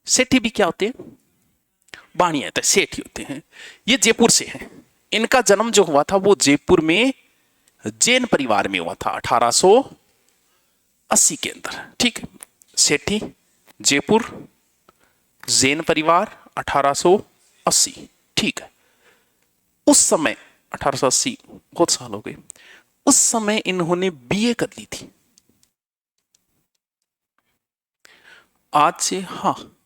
सेठी भी क्या होते हैं? बाणिया होते हैं, सेठ ही होते हैं। ये जयपुर से हैं। इनका जन्म जो हुआ था वो जयपुर में जैन परिवार में हुआ था 1880 के अंदर। ठीक है, सेठी, जयपुर, जैन परिवार, 1880। ठीक है, उस समय 1880, बहुत साल हो गए, उस समय इन्होंने बीए कर ली थी। आज से, हाँ,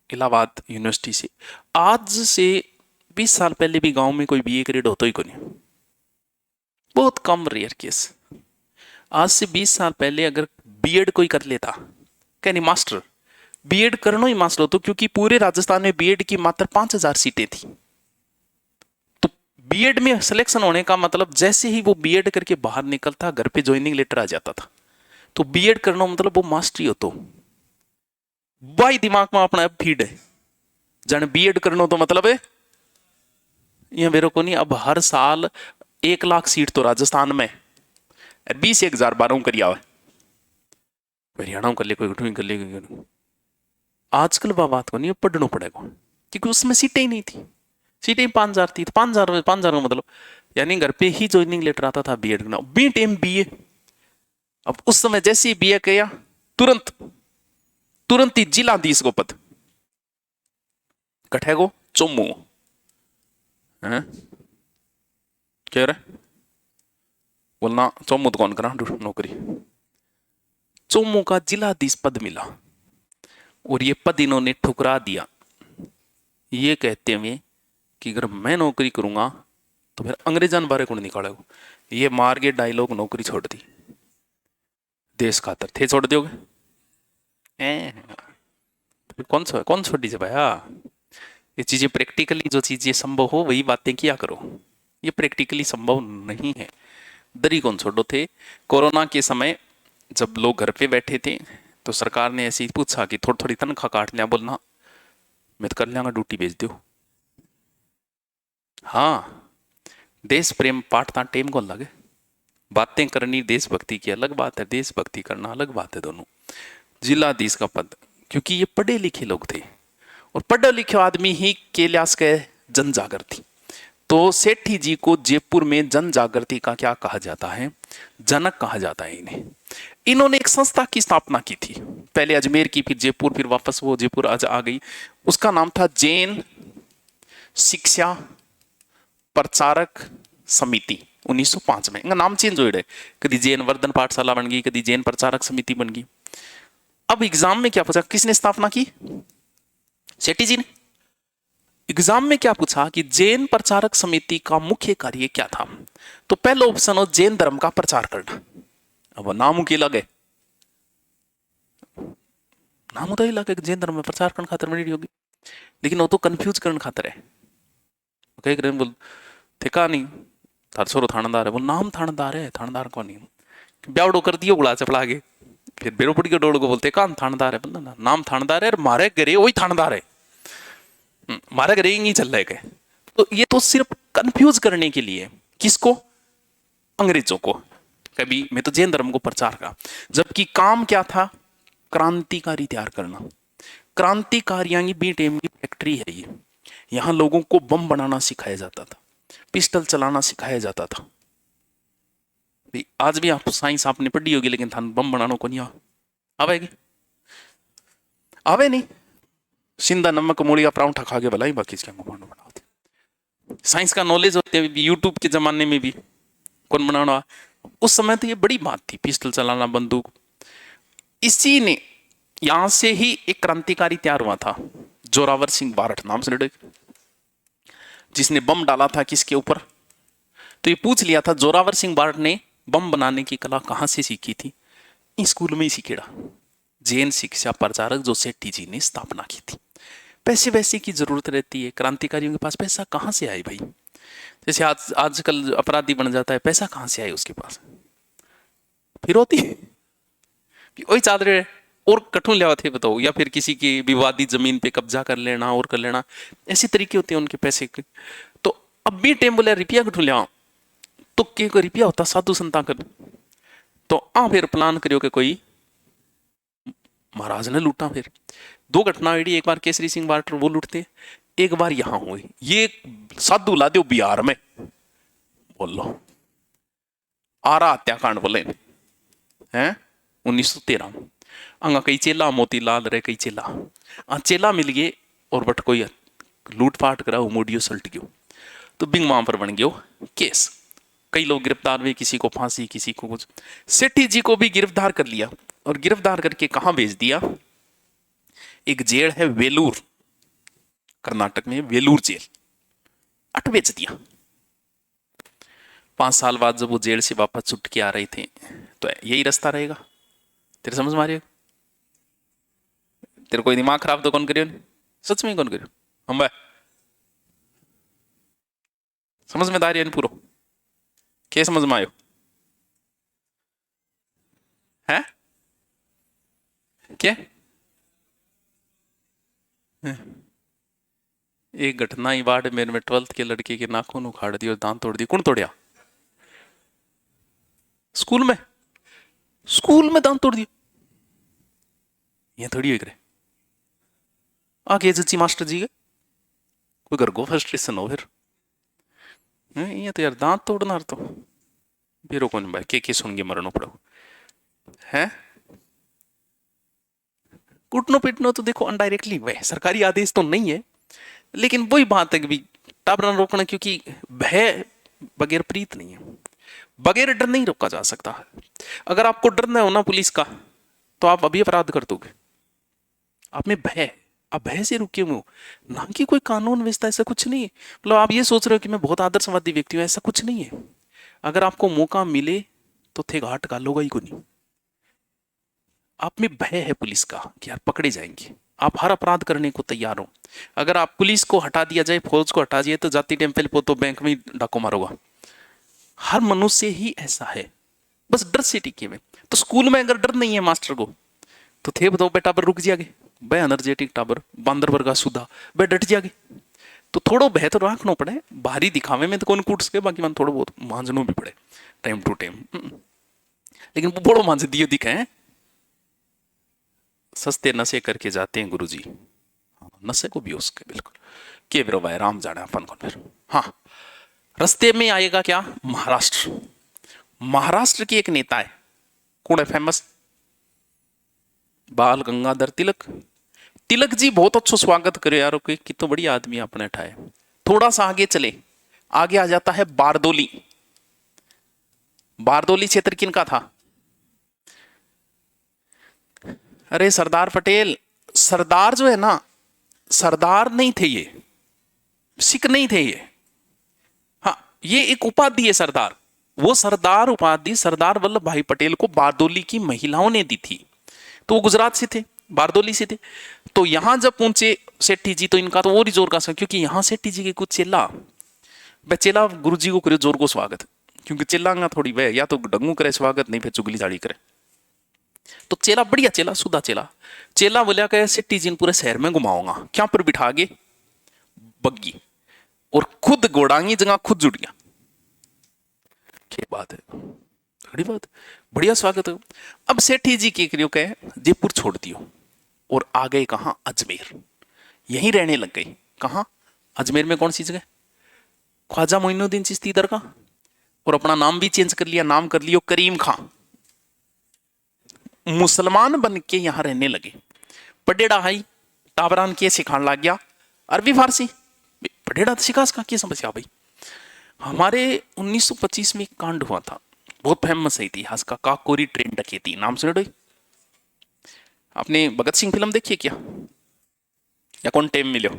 इलाहाबाद यूनिवर्सिटी से। आज से 20 साल पहले भी गांव में कोई बीए ग्रेड होता ही को नहीं, बहुत कम, रेयर केस। आज से 20 साल पहले अगर बीएड कोई कर लेता, क्या नहीं, मास्टर, बीएड करना ही मास्टर हो तो, क्योंकि पूरे राजस्थान में बीएड की मात्र 5000 सीटें थी। तो बीएड में सिलेक्शन होने का मतलब जैसे ही वो बीएड करके बाहर निकलता, घर पे ज्वाइनिंग लेटर आ जाता था। तो बीएड करना मतलब वो मास्टरी हो। तो भाई दिमाग में अपना फीड है, जन बीएड करना तो मतलब है ये मेरे को नहीं। अब हर साल 1 लाख सीट तो राजस्थान में 20,000 बारह करिया हुआ, हरियाणा कर ले, कोई कर ले। आजकल वह बात को नहीं, पढ़ना पड़ेगा, क्योंकि उसमें सीटें ही नहीं थी। सीटें 5,000 थी, 5,000 का मतलब यानी घर पे ही ज्वाइनिंग लेटर आता था बीएड करना, बीट एम बीए। अब उस समय जैसे ही बीए किया, तुरंत तुरंत ही जिलाधीश को पद कठेगो चोमू है, कह रहे बोलना चोमू तो कौन करा नौकरी, चोमू का जिलाधीश पद मिला। और ये पद इन्होंने ठुकरा दिया, ये कहते हुए कि अगर मैं नौकरी करूंगा तो फिर अंग्रेजन बारे कौन निकालेगा। ये मार के डायलॉग नौकरी छोड़ दी, देश खातर थे छोड़ दोगे। कौन छोड़ी से भैया, ये चीजें प्रैक्टिकली, जो चीजें संभव हो वही बातें किया करो, ये प्रैक्टिकली संभव नहीं है। दरी कौन छोड़ो थे। कोरोना के समय जब लोग घर पे बैठे थे तो सरकार ने ऐसे ही पूछा कि थोड़ी थोड़ी तनख्वाह काट लिया, बोलना मैं तो कर लियांगा, ड्यूटी भेज दो। हाँ, देश प्रेम पाठता टेम को लगे, बातें करनी देशभक्ति की अलग बात है, देशभक्ति करना अलग बात है, दोनों। जिलाधीश का पद, क्योंकि ये पढ़े लिखे लोग थे, और पढ़े लिखे आदमी ही के लिहाज के जन जागृति। तो सेठी जी को जयपुर में जन जागृति का क्या कहा जाता है, जनक कहा जाता है इन्हें। इन्होंने एक संस्था की स्थापना की थी, पहले अजमेर की, फिर जयपुर, फिर वापस वो जयपुर आज आ गई। उसका नाम था जैन शिक्षा प्रचारक समिति। 1905 में इनका नाम चेंज हो रहा है, कभी जैन वर्धन पाठशाला बन गई, कभी जैन प्रचारक समिति बन गई। अब एग्जाम में क्या पूछा, किसने स्थापना की, सेठी जी ने। एग्जाम में क्या पूछा कि जैन प्रचारक समिति का मुख्य कार्य क्या था, तो पहला ऑप्शन हो जैन धर्म का प्रचार करना। अब नाम के लगे, नाम तो ही लगे जैन धर्म में प्रचार करने खातर बनी होगी, लेकिन वो तो कंफ्यूज करने खातर है। कह रहे बोल ठेका नहीं, थार छोरो थानेदार है, बोल नाम थानेदार है, थानेदार कौन नहीं, ब्यावड़ो कर दियो गुड़ा चपड़ा के, फिर बेरोपड़ी के डोड़ को बोलते कान थानेदार है, बोलना नाम थानेदार है, मारे घरे वही थानेदार है, मारे घरे नहीं चल रहे। तो ये तो सिर्फ कंफ्यूज करने के लिए, किसको, अंग्रेजों को। कभी मैं तो जैन धर्म को प्रचार का, जबकि काम क्या था, क्रांतिकारी तैयार करना। क्रांतिकारियां बी टेम की फैक्ट्री है ये, यहां लोगों को बम बनाना सिखाया जाता था, पिस्टल चलाना सिखाया जाता था। आज भी आप साइंस आपने पढ़ी होगी, लेकिन थान बम बनाना को नहीं आवेगी, आवे नहीं। सिंधा नमक मूली का परांठा खा के भला ही बाकी क्या बनाते, साइंस का नॉलेज होते हैं, यूट्यूब के जमाने में भी कौन बनाना। उस समय तो ये बड़ी बात थी, पिस्टल चलाना, बंदूक। इसी ने, यहां से ही एक क्रांतिकारी तैयार हुआ था, जोरावर सिंह बारठ नाम से, जिसने बम डाला था किसके ऊपर। तो ये पूछ लिया था जोरावर सिंह बारठ ने बम बनाने की कला कहां से सीखी थी, इस स्कूल में ही सीखेड़ा, जैन शिक्षा प्रचारक जो सेठी जी ने स्थापना की थी। पैसे वैसे की जरूरत रहती है, क्रांतिकारियों के पास पैसा कहां से आए भाई। जैसे आजकल अपराधी बन जाता है, पैसा कहां से आए उसके पास, फिर होती है वही चादरे और कठोर लिया थे बताओ, या फिर किसी की विवादित जमीन पे कब्जा कर लेना और कर लेना, ऐसी तरीके होते हैं उनके पैसे के। तो अब भी टेम बोले रुपया कठों लिया, तो के को रुपया होता साधु संता कर, तो फिर प्लान करियो कि कोई महाराज ने लूटा। फिर दो घटना हुई, एक बार केसरी सिंह वाटर वो लूटते, एक बार यहां हुई। ये साधु ला दो बिहार में, बोल लो आरा हत्याकांड बोले हैं 1913 में। अंगा कई चेला मोतीलाल रे कई चेला चेला मिल गए और बट कोई लूटपाट करा वो मोडियो सल्ट गयो, तो बिंग वहां पर बन गयो केस। कई लोग गिरफ्तार हुए, किसी को फांसी, किसी को कुछ। सेठी जी को भी गिरफ्तार कर लिया और गिरफ्तार करके कहां भेज दिया, एक जेल है वेलूर, कर्नाटक में वेलूर जेल, अट बेच दिया। 5 साल बाद जब वो जेल से वापस छुट के आ रहे थे, तो यही रास्ता रहेगा। तेरे समझ में आ रही है? तेरे कोई दिमाग खराब तो कौन करियो, सच में कौन करियो हम भाई, समझदारी है पूरा क्या समझ में आयो है क्या? एक घटना ही वार्ड मेरे में 12th के लड़के के नाखून उखाड़ दिए और दांत तोड़ दिए। कौन तोड़िया? स्कूल में, स्कूल में दांत तोड़ दिए। ये थोड़ी हो करे आगे जच्ची मास्टर जी के कोई घर को फ्रस्ट्रेशन हो फिर ये तो यार दांत तोड़ना तो फिर कौन भाई के सुन के मरनो पड़ो है। कुटनो पिटनो तो देखो अनडायरेक्टली वह सरकारी आदेश तो नहीं है, लेकिन वही बात है कि टाबरन रोकना, क्योंकि भय बगैर प्रीत नहीं है, बगैर डर नहीं रोका जा सकता। अगर आपको डरना हो ना पुलिस का, तो आप अभी अपराध कर दोगे। आप में भय, आप भय से रुके हुए हो ना, कि कोई कानून व्यवस्था ऐसा कुछ नहीं है। मतलब आप ये सोच रहे हो कि मैं बहुत आदर्शवादी व्यक्ति हूं, ऐसा कुछ नहीं है। अगर आपको मौका मिले तो थे घाट का लोगा ही को नहीं। आप में भय है पुलिस का कि यार पकड़े जाएंगे, आप हर अपराध करने को तैयार हो। अगर आप पुलिस को हटा दिया जाए, फौज को हटा दिया, तो जाति टेम्पल को तो बैंक में डाको मारोगा। हर मनुष्य ही ऐसा है, बस डर से टिके हुए। तो स्कूल में अगर डर नहीं है मास्टर को, तो थे बताओ बेटा पर रुक जाओगे, बे एनर्जेटिक टाबर बांदर वर्गा सुधा बे डट जागे। तो थोड़ो भय तो रखना पड़े, बाहरी दिखावे में तो कौन कूट सके, बाकी मन थोड़ा बहुत मांझनो भी पड़े टाइम टू टाइम। लेकिन वो बड़ो मांझ दियो दिखे हैं। सस्ते नशे करके जाते हैं गुरुजी, नशे को भी उसके बिल्कुल के बिरो भाई राम जाने अपन कौन फिर। हाँ, रास्ते में आएगा क्या, महाराष्ट्र। महाराष्ट्र की एक नेता है, कौन है फेमस, बाल गंगाधर तिलक। तिलक जी बहुत अच्छा स्वागत करे यार, कि तो बड़ी आदमी अपने ठाए। थोड़ा सा आगे चले, आगे आ जाता है बारदोली। बारदोली क्षेत्र किनका था? अरे सरदार पटेल। सरदार जो है ना, सरदार नहीं थे ये, सिख नहीं थे ये। हाँ, ये एक उपाधि है सरदार। वो सरदार उपाधि सरदार वल्लभ भाई पटेल को बारदोली की महिलाओं ने दी थी। तो वो गुजरात से थे, बारदोली से थे। तो यहां जब पहुंचे सेठी जी, तो इनका तो और ही जोर का, क्योंकि यहां सेठी जी के कुछ चेला, वह चेला गुरु जी को करे जोर को स्वागत, क्योंकि चेला थोड़ी वह या तो डंगू करे स्वागत, नहीं फिर चुगली झाड़ी करे। तो चेला बढ़िया चेला, सुधा चेला, चेला बोलिया कहे सेठी जी पूरे शहर में घुमाऊंगा, क्या पर बिठा के बग्गी, और खुद गोड़ांगी जगह खुद जुड़ गया। क्या बात है, बड़ी बात, बढ़िया स्वागत है। अब सेठी जी के करियो कहे जयपुर छोड़ दियो और आ गए कहां, अजमेर। यहीं रहने लग गए। कहां? अजमेर में कौन सी जगह? ख्वाजा मोइनुद्दीन चिश्ती दरगाह। और अपना नाम भी चेंज कर लिया, नाम कर लियो करीम खां। मुसलमान बन के यहां रहने लगे। पडेड़ा हाई टाबरान के सिखाने लग गया अरबी फारसी। पडेड़ा सिखा सका क्या समस्या भाई। हमारे 1925 में एक कांड हुआ था, बहुत फेमस है इतिहास का, काकोरी ट्रेन डकैती। नाम सुने भाई? आपने भगत सिंह फिल्म देखी है क्या, या कौन टाइम मिलो?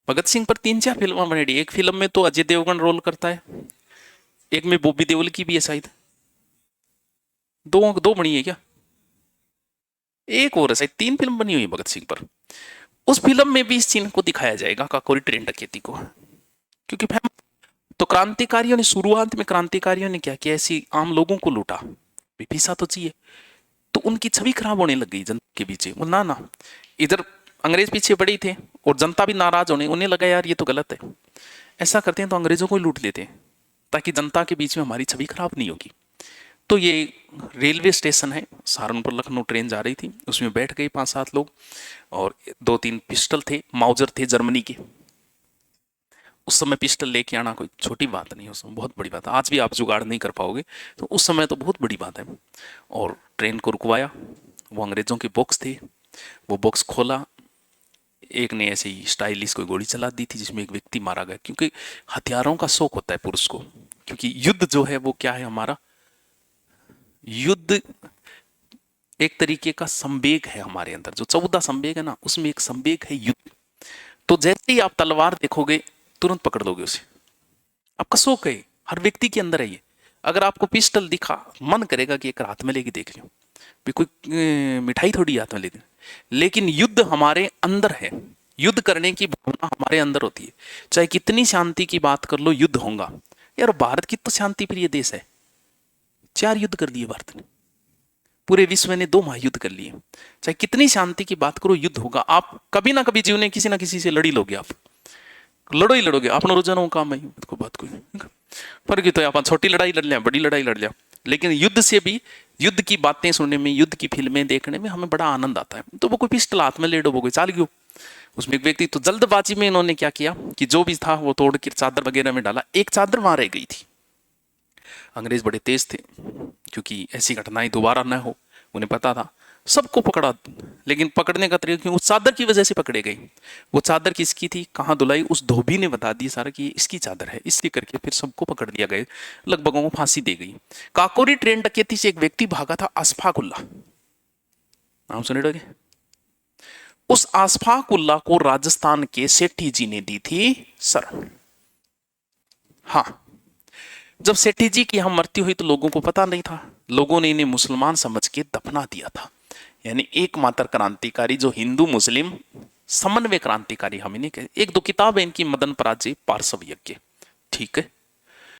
भगत सिंह पर 3-4 फिल्म बनेगी। एक फिल्म में तो अजय देवगन रोल करता है, एक में बॉबी देओल की भी है शायद। दो बनी है क्या? एक और है शायद, 3 फिल्म बनी हुई है भगत सिंह पर। उस फिल्म में भी इस सीन को दिखाया जाएगा, काकोरी ट्रेन डकैती को, क्योंकि तो क्रांतिकारियों ने शुरुआत में, क्रांतिकारियों ने क्या किया, ऐसी आम लोगों को लूटा, पैसा तो चाहिए। तो उनकी छवि खराब होने लग गई जनता के बीच। ना ना, इधर अंग्रेज पीछे पड़े थे और जनता भी नाराज होने, उन्हें लगा यार ये तो गलत है, ऐसा करते हैं तो अंग्रेजों को ही लूट लेते हैं, ताकि जनता के बीच में हमारी छवि खराब नहीं होगी। तो ये रेलवे स्टेशन है, सहारनपुर लखनऊ ट्रेन जा रही थी, उसमें बैठ गए 5-7 लोग और 2-3 पिस्टल थे, माउजर थे जर्मनी के। उस समय पिस्टल लेके आना कोई छोटी बात नहीं, उस समय बहुत बड़ी बात है। आज भी आप जुगाड़ नहीं कर पाओगे, तो उस समय तो बहुत बड़ी बात है। और ट्रेन को रुकवाया, वो अंग्रेजों के बॉक्स थे, वो बॉक्स खोला, एक ने ऐसे ही स्टाइलिश कोई गोली चला दी थी जिसमें एक व्यक्ति मारा गया। क्योंकि हथियारों का शौक होता है पुरुष को, क्योंकि युद्ध जो है वो क्या है हमारा, युद्ध एक तरीके का संवेग है हमारे अंदर, जो 14 संवेग है ना, उसमें एक संवेग है युद्ध। तो जैसे ही आप तलवार देखोगे तुरंत पकड़ लोगे उसे, आपका शौक है, हर व्यक्ति के अंदर है ये। अगर आपको पिस्टल दिखा, मन करेगा कि एक हाथ में लेके देख लूं, भी कोई मिठाई थोड़ी हाथ में लेते। लेकिन युद्ध हमारे अंदर है, युद्ध करने की भावना हमारे अंदर होती है। चाहे कितनी शांति की बात कर लो, युद्ध होगा। यार भारत की तो शांति प्रिय देश है, 4 युद्ध कर लिए भारत ने, पूरे विश्व ने 2 महायुद्ध कर लिए। चाहे कितनी शांति की बात करो, युद्ध होगा। आप कभी ना कभी जीवन में किसी ना किसी से लड़ी लोगे, आप लड़ो ही लड़ोगे, अपना रोजाना काम है को बात कोई पर की। तो आप छोटी लड़ाई लड़ लिया, बड़ी लड़ाई लड़ लिया, लेकिन युद्ध से भी, युद्ध की बातें सुनने में, युद्ध की फिल्में देखने में हमें बड़ा आनंद आता है। तो वो कोई पिस्टल हाथ में ले डो, वो कोई चाल गयो उसमें एक व्यक्ति। तो जल्दबाजी में इन्होंने क्या किया कि जो भी था वो तोड़ के चादर वगैरह में डाला, एक चादर वहां रह गई थी। अंग्रेज बड़े तेज थे, क्योंकि ऐसी घटनाएं दोबारा न हो, उन्हें पता था। सबको पकड़ा, लेकिन पकड़ने का तरीका क्यों, उस चादर की वजह से पकड़े गए। वो चादर किसकी थी, कहाँ धुलाई, उस धोबी ने बता दिया सारा कि इसकी चादर है, इसलिए करके फिर सबको पकड़ लिया गया, लगभगों को फांसी दे गई। काकोरी ट्रेन डकैती से एक व्यक्ति भागा था, अशफाक उल्ला, नाम सुने लोगे। उस अशफाक उल्ला को राजस्थान के सेठी जी ने दी थी शरण। हाँ, जब सेठी जी की यहां मृत्यु हुई तो लोगों को पता नहीं था, लोगों ने इन्हें मुसलमान समझ के दफना दिया था। यानी एकमात्र क्रांतिकारी जो हिंदू मुस्लिम समन्वय क्रांतिकारी हम इन्हें कहते। 1-2 किताब है इनकी, मदन पराजय, पार्श्व यज्ञ, ठीक है।